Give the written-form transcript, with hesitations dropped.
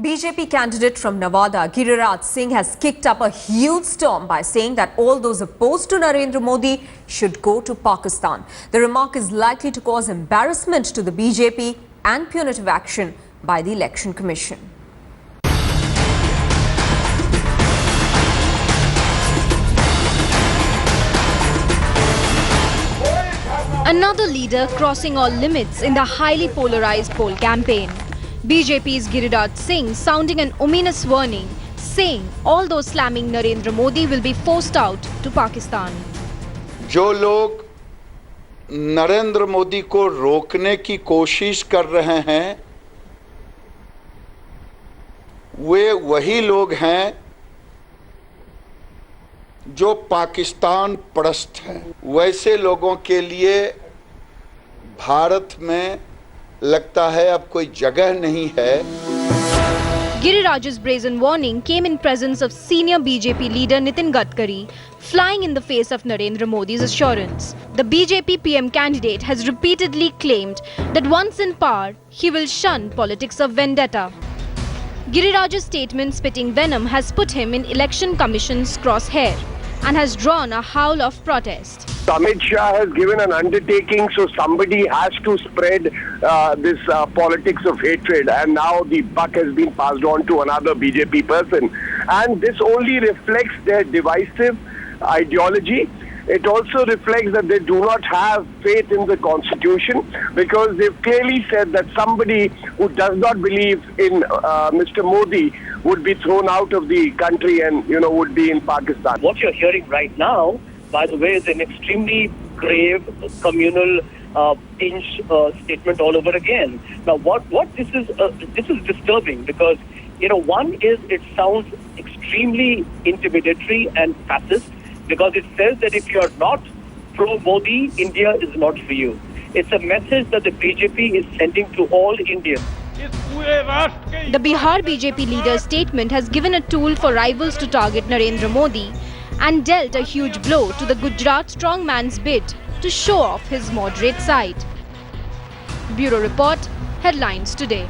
BJP candidate from Nevada, Giriraj Singh, has kicked up a huge storm by saying that all those opposed to Narendra Modi should go to Pakistan. The remark is likely to cause embarrassment to the BJP and punitive action by the Election Commission. Another leader crossing all limits in the highly polarized poll campaign. BJP's Giriraj Singh sounding an ominous warning, saying all those slamming Narendra Modi will be forced out to Pakistan. जो लोग नरेंद्र मोदी को रोकने की कोशिश कर रहे हैं, वे वही लोग हैं जो पाकिस्तान परस्त हैं। वैसे लोगों के लिए भारत में लगता है अब कोई जगह नहीं है। Giriraj's brazen warning came in presence of senior BJP leader Nitin Gadkari, flying in the face of Narendra Modi's assurance. The BJP PM candidate has repeatedly claimed that once in power, he will shun politics of vendetta. Giriraj's statement spitting venom has put him in Election Commission's crosshair and has drawn a howl of protest. Amit Shah has given an undertaking, so somebody has to spread this politics of hatred, and now the buck has been passed on to another BJP person. And this only reflects their divisive ideology. It also reflects that they do not have faith in the Constitution, because they've clearly said that somebody who does not believe in Mr. Modi would be thrown out of the country and, would be in Pakistan. What you're hearing right now, by the way, is an extremely grave communal statement all over again. Now, what this is disturbing, because one is it sounds extremely intimidatory and fascist, because it says that if you are not pro-Modi, India is not for you. It's a message that the BJP is sending to all Indians. The Bihar BJP leader's statement has given a tool for rivals to target Narendra Modi and dealt a huge blow to the Gujarat strongman's bid to show off his moderate side. Bureau Report, Headlines Today.